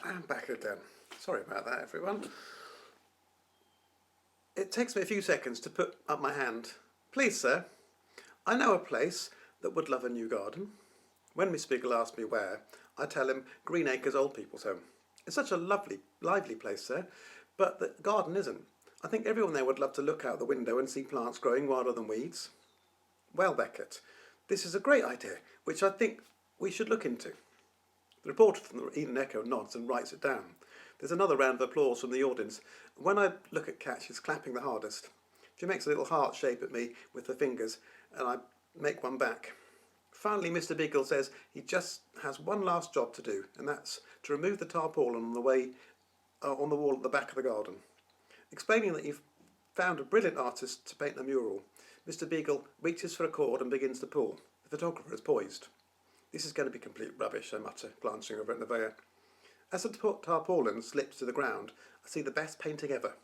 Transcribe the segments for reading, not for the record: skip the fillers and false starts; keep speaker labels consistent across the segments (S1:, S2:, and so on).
S1: And back again. Sorry about that, everyone. It takes me a few seconds to put up my hand. Please, sir, I know a place that would love a new garden. When Miss Beagle asks me where, I tell him Greenacres Old People's Home. It's such a lovely, lively place, sir, but the garden isn't. I think everyone there would love to look out the window and see plants growing rather than weeds. Well, Beckett, this is a great idea, which I think we should look into. The reporter from the Eden Echo nods and writes it down. There's another round of applause from the audience. When I look at Kat, she's clapping the hardest. She makes a little heart shape at me with her fingers, and I make one back. Finally, Mr. Beagle says he just has one last job to do, and that's to remove the tarpaulin on the wall at the back of the garden. Explaining that you've found a brilliant artist to paint a mural, Mr. Beagle reaches for a cord and begins to pull. The photographer is poised. This is going to be complete rubbish, I mutter, glancing over at Nevaeh. As the tarpaulin slips to the ground, I see the best painting ever.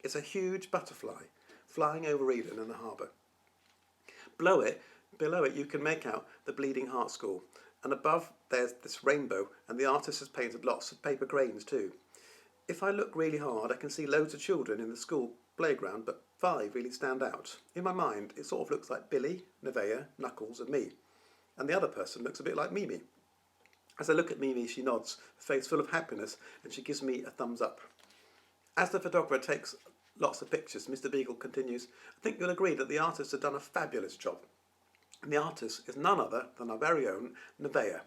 S1: It's a huge butterfly flying over Eden in the harbour. Below it, you can make out the Bleeding Heart School, and above there's this rainbow, and the artist has painted lots of paper cranes too. If I look really hard, I can see loads of children in the school playground, but 5 really stand out. In my mind, it sort of looks like Billy, Nevaeh, Knuckles and me, and the other person looks a bit like Mimi. As I look at Mimi, she nods, a face full of happiness, and she gives me a thumbs up. As the photographer takes lots of pictures, Mr. Beagle continues, I think you'll agree that the artists have done a fabulous job. And the artist is none other than our very own Nevaeh,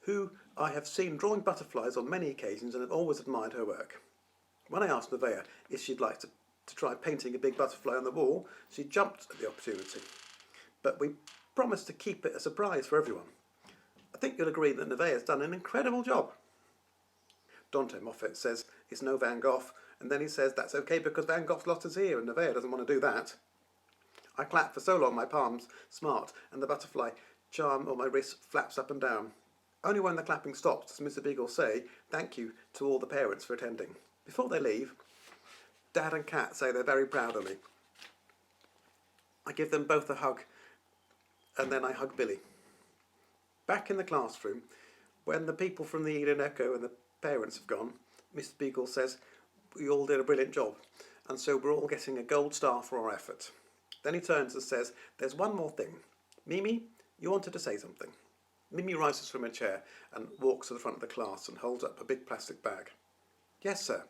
S1: who I have seen drawing butterflies on many occasions and have always admired her work. When I asked Nevaeh if she'd like to try painting a big butterfly on the wall, she jumped at the opportunity. But we promised to keep it a surprise for everyone. I think you'll agree that Nevaeh has done an incredible job. Dante Moffat says it's no Van Gogh, and then he says that's okay because Van Gogh's lot is here and Nevaeh doesn't want to do that. I clap for so long my palms smart and the butterfly charm on my wrist flaps up and down. Only when the clapping stops does Mr. Beagle say thank you to all the parents for attending. Before they leave, Dad and Kat say they're very proud of me. I give them both a hug and then I hug Billy. Back in the classroom, when the people from the Eden Echo and the parents have gone, Mr. Beagle says we all did a brilliant job, and so we're all getting a gold star for our effort. Then he turns and says, there's one more thing. Mimi, you wanted to say something. Mimi rises from her chair and walks to the front of the class and holds up a big plastic bag. Yes, sir.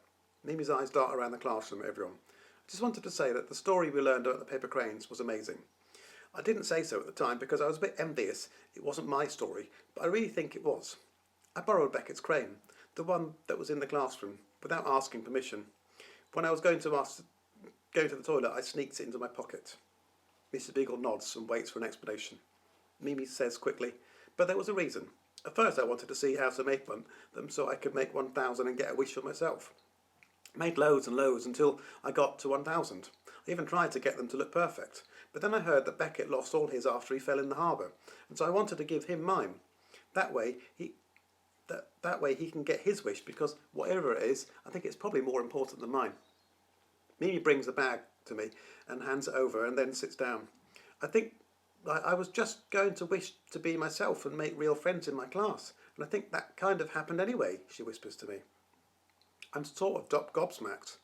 S1: Mimi's eyes dart around the classroom at everyone. I just wanted to say that the story we learned about the paper cranes was amazing. I didn't say so at the time because I was a bit envious. It wasn't my story, but I really think it was. I borrowed Beckett's crane, the one that was in the classroom, without asking permission. When I was going to the toilet, I sneaked it into my pocket. Mr. Beagle nods and waits for an explanation. Mimi says quickly, but there was a reason. At first I wanted to see how to make them so I could make 1,000 and get a wish for myself. I made loads and loads until I got to 1,000. I even tried to get them to look perfect. But then I heard that Beckett lost all his after he fell in the harbour, and so I wanted to give him mine. That way he can get his wish, because whatever it is, I think it's probably more important than mine. Mimi brings the bag to me and hands it over and then sits down. I think I was just going to wish to be myself and make real friends in my class, and I think that kind of happened anyway, she whispers to me. I'm sort of gobsmacked.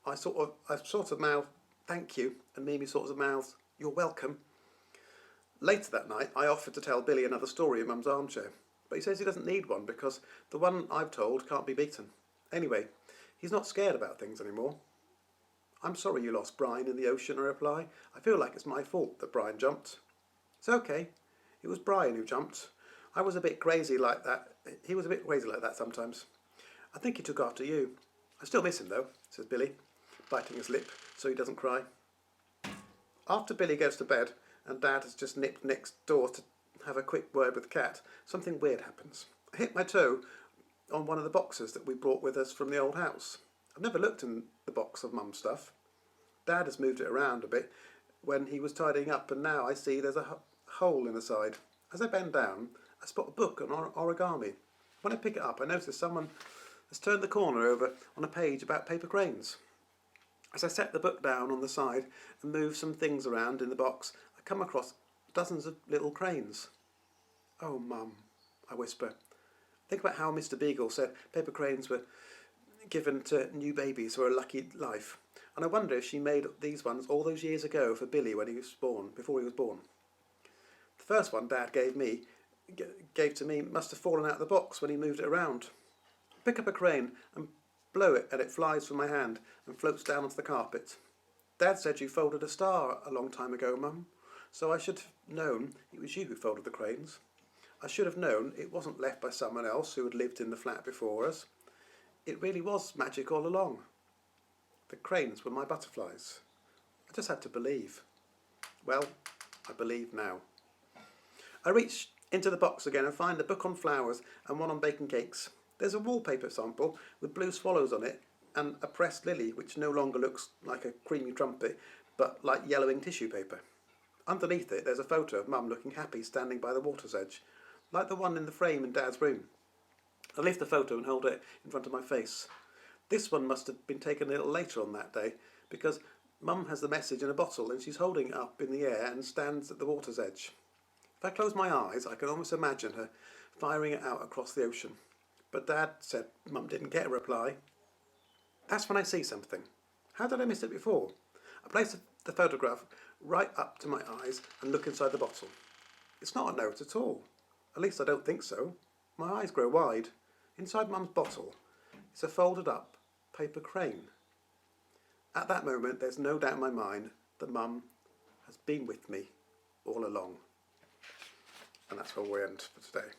S1: I sort of mouth, thank you, and Mimi sort of mouths, you're welcome. Later that night, I offered to tell Billy another story in Mum's armchair, but he says he doesn't need one because the one I've told can't be beaten. Anyway, he's not scared about things anymore. I'm sorry you lost Brian in the ocean, I reply. I feel like it's my fault that Brian jumped. It's okay. It was Brian who jumped. I was a bit crazy like that. He was a bit crazy like that sometimes. I think he took after you. I still miss him though, says Billy, biting his lip so he doesn't cry. After Billy goes to bed and Dad has just nipped next door to have a quick word with Kat, something weird happens. I hit my toe on one of the boxes that we brought with us from the old house. I've never looked in the box of Mum's stuff. Dad has moved it around a bit when he was tidying up, and now I see there's a hole in the side. As I bend down, I spot a book on origami. When I pick it up, I notice someone has turned the corner over on a page about paper cranes. As I set the book down on the side and move some things around in the box, I come across dozens of little cranes. Oh, Mum, I whisper. Think about how Mr. Beagle said paper cranes were given to new babies for a lucky life. And I wonder if she made these ones all those years ago for Billy when he was born, before he was born. The first one Dad gave to me must have fallen out of the box when he moved it around. Pick up a crane and blow it and it flies from my hand and floats down onto the carpet. Dad said you folded a star a long time ago, Mum, so I should have known it was you who folded the cranes. I should have known it wasn't left by someone else who had lived in the flat before us. It really was magic all along. The cranes were my butterflies. I just had to believe. Well, I believe now. I reach into the box again and find a book on flowers and one on baking cakes. There's a wallpaper sample with blue swallows on it and a pressed lily which no longer looks like a creamy trumpet but like yellowing tissue paper. Underneath it there's a photo of Mum looking happy standing by the water's edge, like the one in the frame in Dad's room. I lift the photo and hold it in front of my face. This one must have been taken a little later on that day because Mum has the message in a bottle and she's holding it up in the air and stands at the water's edge. If I close my eyes, I can almost imagine her firing it out across the ocean. But Dad said Mum didn't get a reply. That's when I see something. How did I miss it before? I place the photograph right up to my eyes and look inside the bottle. It's not a note at all. At least I don't think so. My eyes grow wide. Inside Mum's bottle is a folded up paper crane. At that moment, there's no doubt in my mind that Mum has been with me all along. And that's where we end for today.